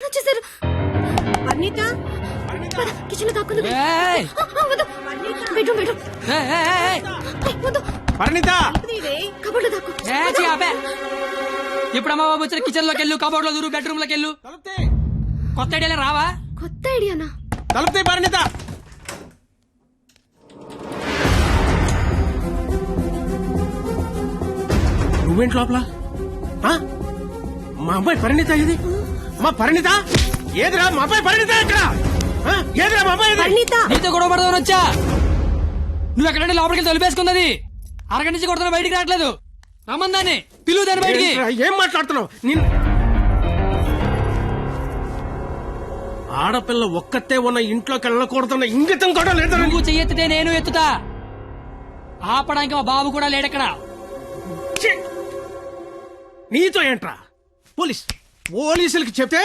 వచ్చేసారు. వర్ణిత కిచెన్ లో దాక్కుంది. ఏయ్! Bedroom bedroom. పరిణిత కబోర్డ్ లో దాక్కు. ఇప్పుడు అమ్మ బాబు వచ్చిన కిచెన్ లోకి వెళ్ళు, కబోర్డ్ లో దూరు, బెడ్రూమ్ లోకి వెళ్ళు. కొత్త ఐడియాలే రావా? కొత్త ఐడియానా? తలుపుతే పరిణిత. నువ్వేంటి లోపల? మా అమ్మాయి పరిణిత ఇది? మా పరిణిత ఏదిరా? మా అమ్మాయి పరిణిత ఎక్కడ? ఏదిరా మా అమ్మాయి? వర్ణిత నీతో గొడవ పడదామని వచ్చా. నువ్వు ఎక్కడంటే లోపలికి తొలిపేసుకున్నది. అరగంట నుంచి కొడుతున్నా, బయటికి రావట్లేదు. రమ్మందాన్ని పిలువు దాన్ని బయటికి. ఏం మాట్లాడుతున్నావు? ఆడపిల్ల ఒక్కతే ఉన్న ఇంట్లోకి వెళ్ళకూడదన్న ఇంగితం కూడా లేదా? నువ్వు చెయ్యెత్తితే నేను ఎత్తుతా. ఆపడానికి మా బాబు కూడా లేడెక్కడ. నీతో ఏంట్రా? పోలీసులకి చెప్తే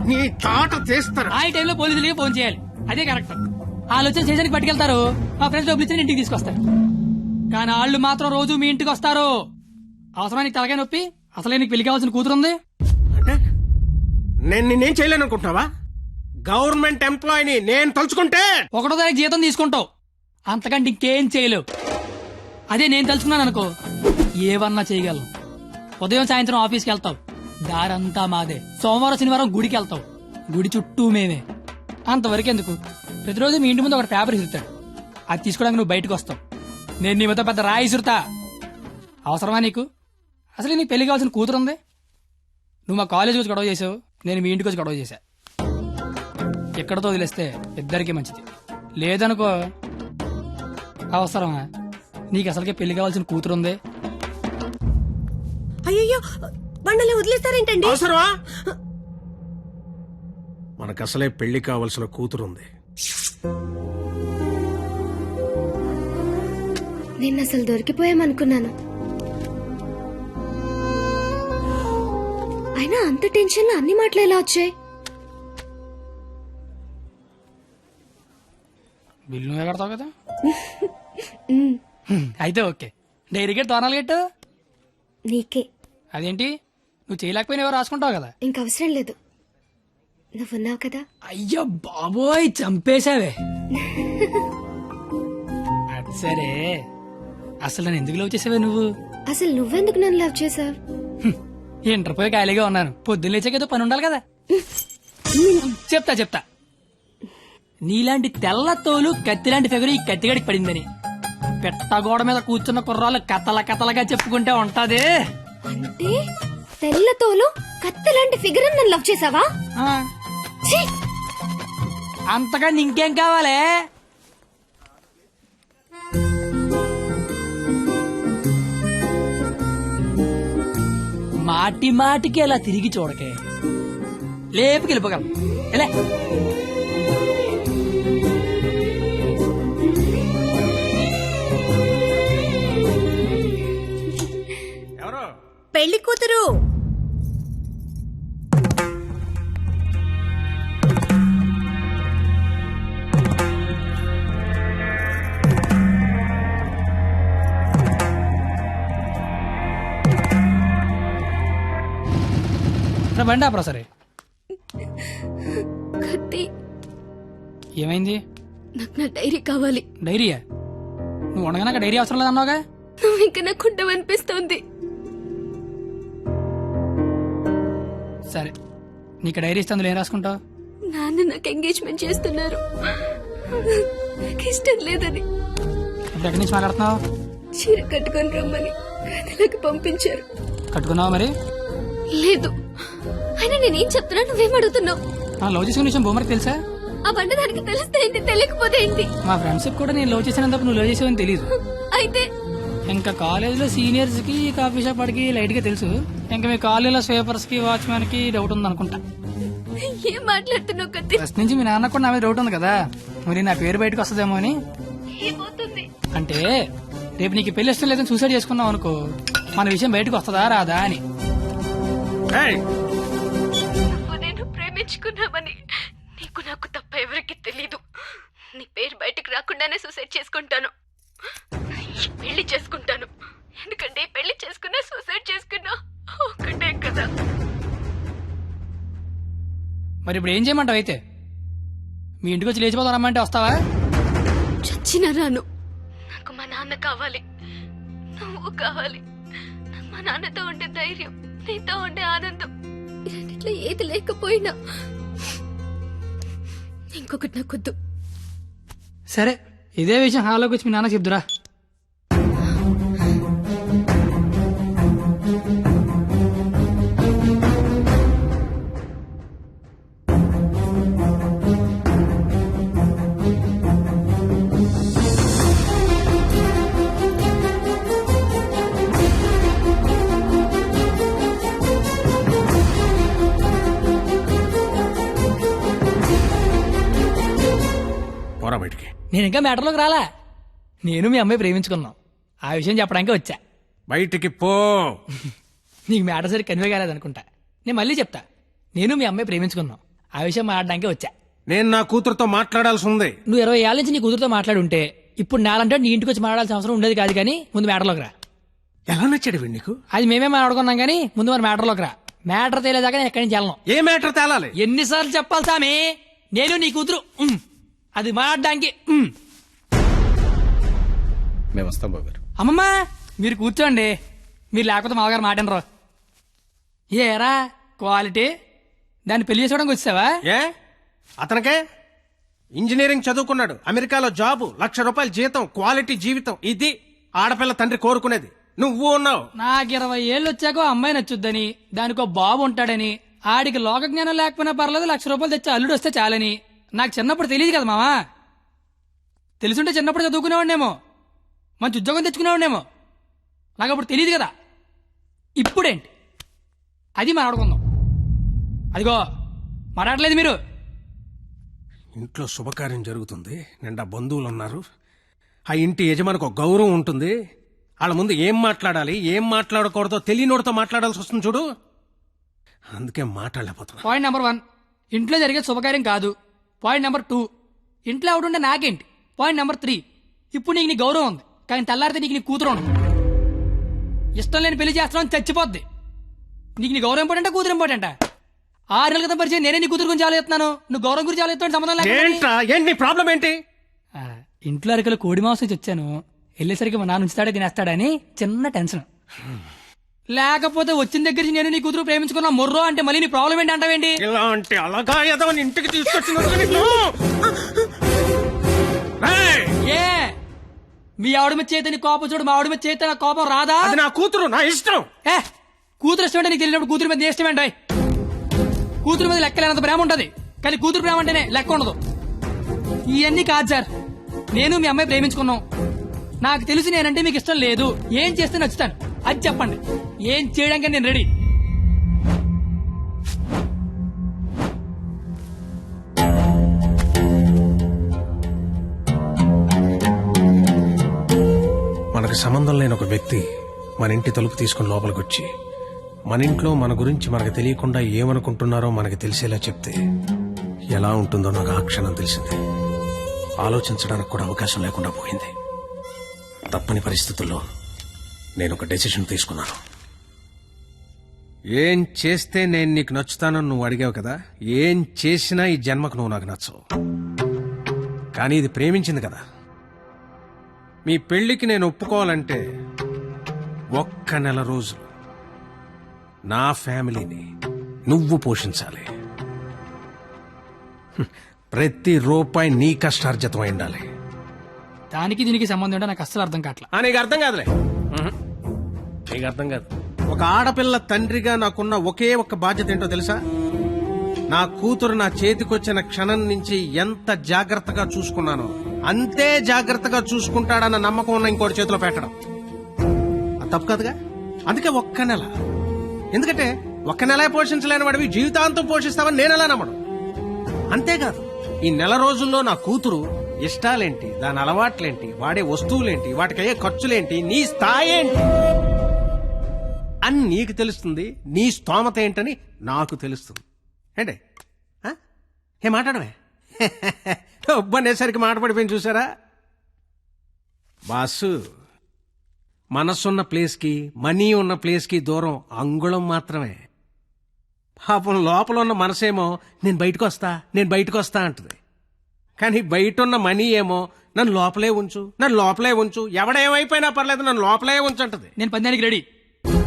నీ తాట తీస్తారు. ఆ టైంలో పోలీసులకి ఫోన్ చేయాలి, అదే కరెక్ట్. వాళ్ళు వచ్చి స్టేషన్కి పట్టుకెళ్తారు, మా ఫ్రెండ్స్ డబ్బులు ఇచ్చి ఇంటికి తీసుకొస్తారు. కానీ వాళ్ళు మాత్రం రోజు మీ ఇంటికి వస్తారు. అవసరమా నీకు తలకాయ నొప్పి? అసలే నీకు పెళ్లి కావాల్సిన కూతురుంది. అంటే నేను నిన్నేం చేయలేను అనుకుంటున్నావా? గవర్నమెంట్ ఎంప్లాయీని నేను తలుచుకుంటే 1వ తారీఖు జీతం తీసుకుంటావు, అంతకంటే ఇంకేం చేయలేవు. అదే నేను తలుచుకున్నాను అనుకో, ఏవన్నా చేయగలను. ఉదయం సాయంత్రం ఆఫీస్కి వెళ్తావు, దారంతా మాదే. సోమవారం శనివారం గుడికి వెళ్తావు, గుడి చుట్టూ మేమే. అంతవరకు ఎందుకు, ప్రతిరోజు మీ ఇంటి ముందు ఒక పేపర్ ఇసురుతాడు, అది తీసుకోవడానికి నువ్వు బయటకు వస్తావు. నేను నీ మీద పెద్ద రాయి ఇసురుతా. అవసరమా నీకు? అసలు నీకు పెళ్లి కావాల్సిన కూతురుంది. నువ్వు మా కాలేజీకి వచ్చి గొడవ చేసావు, నేను మీ ఇంటికి వచ్చి గొడవ చేశా. ఎక్కడతో వదిలేస్తే ఇద్దరికీ మంచిది. లేదనుకో, అవసరమా? నీకు అసలుకే పెళ్లి కావాల్సిన కూతురుంది. అయ్యో బండలే వదిలేస్తారేంటండి? అవసరమా? మనకు అసలే పెళ్లి కావలసిన కూతురుంది. నేను అసలు దొరికిపోయామనుకున్నాను. అయినా అంత టెన్షన్ లో అన్ని మాటలు ఎలా వచ్చాయి? బిల్లు నువ్వే కడతావు కదా. అయితే ఓకే. డైరీ గేట్ తోనాలు గెట్టు. నీకే. అదేంటి, నువ్వు చేయలేకపోయినా ఎవరు రాసుకుంటావు కదా. ఇంకవసరం లేదు, నువ్వున్నావు కదా. అయ్యో బాబోయ్, చంపేశావే. అది సరే, అసలు నన్ను ఎందుకు లవ్ చేసావే నువ్వు? అసలు నువ్వెందుకు నన్ను లవ్ చేసావు? ఇంటర్ పోయి ఖాళీగా ఉన్నాను, పొద్దున్న లేచాకేదో పని ఉండాలి కదా. చెప్తా. నీలాంటి తెల్ల తోలు కత్తిలాంటి ఫిగర్ ఈ కత్తిగడికి పడిందని పెట్టగోడ మీద కూర్చున్న కుర్రాళ్ళు కథలగా చెప్పుకుంటే ఉంటది. అంటే తెల్లతోలు కత్తిలాంటి ఫిగర్ నన్ను లవ్ చేసావా? ఛీ! అంతగా ఇంకేం కావాలే? మాటికి అలా తిరిగి చూడకే, లేపుకి వెళ్ళిపోగలం. ఎలా ఎవరు? పెళ్లి కూతురు. బండి ఆపరా. సరే, కత్తి, ఏమైంది? నాకు నా డైరీ కావాలి. డైరీయా? నువ్వు ఉండగా నాకు డైరీ అవసరం లేదన్నావుగా. నువ్వు ఇంకా నాకు ఉండవనిపిస్తోంది. సరే, నీకు డైరీ ఇస్తే అందులో ఏం రాసుకుంటావు? నాన్న నాకు ఎంగేజ్మెంట్ చేస్తున్నారు, నాకు ఇష్టం లేదని. ఇప్పుడు ఎక్కడి నుంచి మాట్లాడుతున్నావు? చీర కట్టుకొని రమ్మని గదిలోకి పంపించారు. కట్టుకున్నావా మరి? లేదు. అయినా నేనేం చెప్తున్నా, నువ్వేం అడుగుతున్నావు? లవ్ చేసుకునే విషయం బొమ్మకి తెలుసా? ఆ బండ దానికి తెలిస్తే ఏంటి, తెలియకపోతే ఏంటి? మా ఫ్రెండ్స్ కూడా నేను లవ్ చేసినంత నువ్వు లవ్ చేసావని తెలియదు. అయితే ఇంకా కాలేజీలో సీనియర్స్ కి కాఫీ షాప్ వాడికి లైట్ గా తెలుసు. ఇంకా మీ కాలేజీలో స్వీపర్స్ కి వాచ్మెన్ కి డౌట్ ఉంది అనుకుంటా. ఏం మాట్లాడుతున్నావు కత్తి? ఫస్ట్ నుంచి మీ నాన్న కూడా నా మీద డౌట్ ఉంది కదా, మరి నా పేరు బయటకు వస్తుందేమో అని. ఏమవుతుంది అంటే రేపు నీకు పెళ్లి ఇష్టం లేదని సూసైడ్ చేసుకున్నావు అనుకో, మన విషయం బయటకు వస్తుందా రాదా అని. నేను ప్రేమించుకున్నామని నీకు నాకు తప్ప ఎవరికి తెలీదు. నీ పేరు బయటకు రాకుండానే సూసైడ్ చేసుకుంటాను, పెళ్లి చేసుకుంటాను. ఎందుకంటే పెళ్లి చేసుకున్నా సూసైడ్ చేసుకున్నా ఒకటే కదా. మరి ఇప్పుడు ఏం చేయమంటావు అయితే? మీ ఇంటికి వచ్చి లేచిపోతాం రమ్మంటే వస్తావా? చచ్చిన రాను. నాకు మా నాన్న కావాలి, నువ్వు కావాలి. నాకు మా నాన్నతో ఉండే ధైర్యం, నీతో ఉండే ఆనందం, ఈ రెండిట్లో ఏది లేకపోయినా ఇంకొకటి నాకొద్దు. సరే, ఇదే విషయం హాల్లోకి వచ్చి మీ నాన్న చెప్దురా. పోరా బయటికి. నేను ఇంకా మ్యాటర్లోకి రాలా. నేను మీ అమ్మాయి ప్రేమించుకున్నాం. ఆ విషయం చెప్పడానికి వచ్చా. బయటికి పో. నీకు మ్యాటర్ సరి కన్వే కాలేదనుకుంటా. నేను మళ్ళీ చెప్తా. నేను మీ అమ్మాయి ప్రేమించుకున్నాం. ఆ విషయం మాట్లాడడానికి వచ్చా. నేను నా కూతురుతో మాట్లాడాల్సి ఉంది. నువ్వు 20 ఏళ్ళ నుంచి నీ కూతురుతో మాట్లాడుంటే ఇప్పుడు నాలంటే నీ ఇంటికి వచ్చి మాట్లాడాల్సిన అవసరం ఉండేది కాదు. కానీ ముందు మ్యాటర్లోకి రా. ఎలా నచ్చాడు వీడు నీకు? అది మేమే మాట్లాడుకున్నాం కానీ ముందు మరి మ్యాటర్లోకి రా. మ్యాటర్ తేలేదాకా నేను ఎక్కడి నుంచి వెళ్ళను. ఏ మ్యాటర్ తేలాలి? ఎన్నిసార్లు చెప్పాలి సామి? నేను నీ కూతురు అది మాట్లాడడానికి. మేము వస్తాం బాబు. అమ్మమ్మ మీరు కూర్చోండి. మీరు లేకపోతే మామగారు మాటనరు. ఏరా క్వాలిటీ, దాన్ని పెళ్లి చేసుకోవడానికి వచ్చావా? ఏ అతనికే ఇంజనీరింగ్ చదువుకున్నాడు, అమెరికాలో జాబు, ₹1,00,000 జీతం, క్వాలిటీ జీవితం. ఇది ఆడపిల్ల తండ్రి కోరుకునేది. నువ్వు ఉన్నావు. నాకు 20 ఏళ్ళు వచ్చాక అమ్మాయి నచ్చుద్దని, దానికో బాబు ఉంటాడని, ఆడికి లోక జ్ఞానం లేకపోయినా పర్లేదు ₹1,00,000 తెచ్చి అల్లుడు వస్తే చాలని. నాకు చిన్నప్పుడు తెలియదు కదా మావా. తెలుసుంటే చిన్నప్పుడు చదువుకునేవాడినేమో, మంచి ఉద్యోగం తెచ్చుకునేవాడినేమో. నాకు అప్పుడు తెలియదు కదా. ఇప్పుడేంటి అది మాట్లాడుకుందాం. అదిగో మాట్లాడలేదు మీరు. ఇంట్లో శుభకార్యం జరుగుతుంది, నిండా బంధువులు ఉన్నారు. ఆ ఇంటి యజమానికి ఒక గౌరవం ఉంటుంది. వాళ్ళ ముందు ఏం మాట్లాడాలి ఏం మాట్లాడకూడదో తెలియనోడితో మాట్లాడాల్సి వస్తుంది చూడు. అందుకే మాట్లాడలేకపోతున్నా. పాయింట్ నెంబర్ 1, ఇంట్లో జరిగే శుభకార్యం కాదు. పాయింట్ నెంబర్ 2, ఇంట్లో ఎవడుంటే నాకేంటి. పాయింట్ నెంబర్ 3, ఇప్పుడు నీకు నీ గౌరవం ఉంది, కానీ తెల్లారితే నీకు నీ కూతురు ఉండదు. ఇష్టం లేని పెళ్లి చేస్తున్నావు, చచ్చిపోద్ది. నీకు నీ గౌరవం ఇంపార్టెంటా కూతురు ఇంపార్టెంటా? 6 నెలల క్రితం పరిచయం నేనే నీ కూతురు గురించి ఆలోచిస్తున్నాను. నువ్వు గౌరవం గురించి ఆలోచిస్తాను సంబంధం ఏంట్రా? ఏంటి నీ ప్రాబ్లం ఏంటి? ఇంట్లో అరకలు కోడి మాంసం తెచ్చాను, వెళ్ళేసరికి మా నాన్న ఉంచుతాడే తినేస్తాడని చిన్న టెన్షన్. లేకపోతే వచ్చిన దగ్గర నుంచి నేను నీ కూతురు ప్రేమించుకున్నా మొర్రో అంటే మళ్ళీ నీ ప్రాబ్లం ఏంటి అంటావేంటి? ఇలా అంటే అలాగా ఎదవని ఇంటికి తీసుకొచ్చిన ఏ మీ ఆవిడ మీద చేత నీ కోపం చూడు, మా ఆవిడ మీద చేత నా కోపం రాదా? అది నా కూతురు, నా ఇష్టం. ఏ కూతురు ఇష్టం అంటే నీకు తెలియనప్పుడు కూతురు మీద నీ ఇష్టం ఏంటి? కూతురు మీద లెక్కలేనంత ప్రేమ ఉంటది, కానీ కూతురు ప్రేమ అంటేనే లెక్క ఉండదు. ఇవన్నీ కాదు సార్. నేను మీ అమ్మాయి ప్రేమించుకున్నాం. నాకు తెలిసి నేనంటే మీకు ఇష్టం లేదు. ఏం చేస్తే నచ్చుతాను అది చెప్పండి. ఏం చేయడానికి నేను రెడీ. మనకు సంబంధం లేని ఒక వ్యక్తి మన ఇంటి తలుపు తీసుకుని లోపలికి వచ్చి మన ఇంట్లో మన గురించి మనకు తెలియకుండా ఏమనుకుంటున్నారో మనకు తెలిసేలా చెప్తే ఎలా ఉంటుందో నాకు ఆ క్షణం తెలిసింది. ఆలోచించడానికి కూడా అవకాశం లేకుండా పోయింది. తప్పని పరిస్థితుల్లో నేను ఒక డెసిషన్ తీసుకున్నాను. ఏం చేస్తే నేను నీకు నచ్చుతానని నువ్వు అడిగావు కదా. ఏం చేసినా ఈ జన్మకు నువ్వు నాకు నచ్చవు. కానీ ఇది ప్రేమించింది కదా. మీ పెళ్లికి నేను ఒప్పుకోవాలంటే 1 నెల రోజులు నా ఫ్యామిలీని నువ్వు పోషించాలి. ప్రతి రూపాయి నీ కష్టార్జితం అయి ఉండాలి. దానికి దీనికి సంబంధం ఏంటో నాకు అస్సలు అర్థం కావట్లా. నీకు అర్థం కాదులే. నీకు అర్థం కాదు. ఒక ఆడపిల్ల తండ్రిగా నాకున్న ఒకే ఒక్క బాధ్యత ఏంటో తెలుసా? నా కూతురు నా చేతికొచ్చిన క్షణం నుంచి ఎంత జాగ్రత్తగా చూసుకున్నానో అంతే జాగ్రత్తగా చూసుకుంటాడన్న నమ్మకం ఉన్న ఇంకోటి చేతిలో పెట్టడం అది తప్పు కాదుగా. అందుకే 1 నెల. ఎందుకంటే 1 నెల పోషించలేని వాడివి జీవితాంతం పోషిస్తావని నేను ఎలా నమ్మడం. అంతేకాదు, ఈ నెల రోజుల్లో నా కూతురు ఇష్టాలేంటి, దాని అలవాట్లేంటి, వాడే వస్తువులేంటి, వాటికయ్యే ఖర్చులేంటి, నీ స్థాయి ఏంటి అని నీకు తెలుస్తుంది. నీ స్తోమత ఏంటని నాకు తెలుస్తుంది. ఏంటి ఏ మాట్లాడమే ఒబ్బనేసరికి మాట పడిపోయింది చూసారా బాసు. మనసున్న ప్లేస్కి మనీ ఉన్న ప్లేస్కి దూరం అంగుళం మాత్రమే. పాపం లోపల ఉన్న మనసేమో నేను బయటకు వస్తా అంటది. కానీ బయట ఉన్న మనీ ఏమో నన్ను లోపలే ఉంచు ఎవడేమైపోయినా పర్లేదు నన్ను లోపలే ఉంచంటది. నేను పందానికి రెడీ.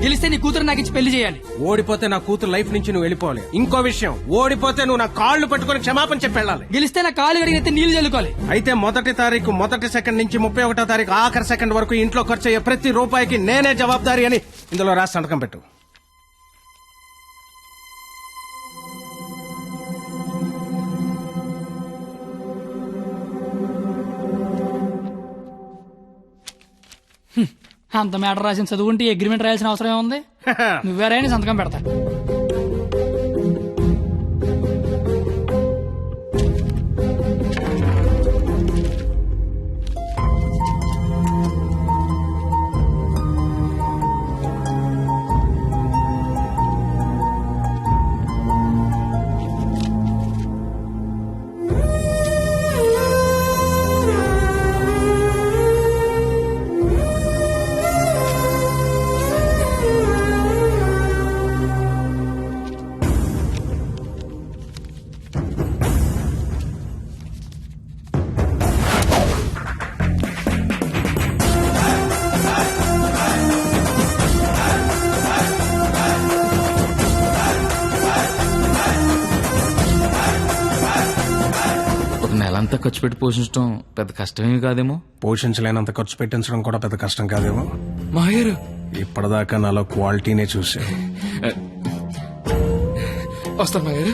గెలిస్తే నీ కూతురు నాకు ఇచ్చి పెళ్లి చేయాలి. ఓడిపోతే నా కూతురు లైఫ్ నుంచి నువ్వు వెళ్ళిపోవాలి. ఇంకో విషయం, ఓడిపోతే నువ్వు నా కాళ్ళు పట్టుకొని క్షమాపణ చెప్పి వెళ్ళాలి. గెలిస్తే నా కాలు కడిగితే నీళ్లు చల్లుకోవాలి. అయితే 1వ తారీఖు 1వ సెకండ్ నుంచి 31వ తారీఖు ఆఖరి సెకండ్ వరకు ఇంట్లో ఖర్చు అయ్యే ప్రతి రూపాయికి నేనే జవాబారి అని ఇందులో రాసి సంతకం పెట్టు. అంత మ్యాటర్ రాసిన చదువుంటే అగ్రిమెంట్ రాయాల్సిన అవసరం ఏముంది? నువ్వేరా అని సంతకం పెడతా. నెలంతా ఖర్చు పెట్టి పోషించడం పెద్ద కష్టమేమి కాదేమో. పోషించలేనంత ఖర్చు పెట్టించడం కూడా పెద్ద కష్టం కాదేమో. మాయర్ ఇప్పటిదాకా నాలో క్వాలిటీనే చూసా. వస్తాను మాయర్.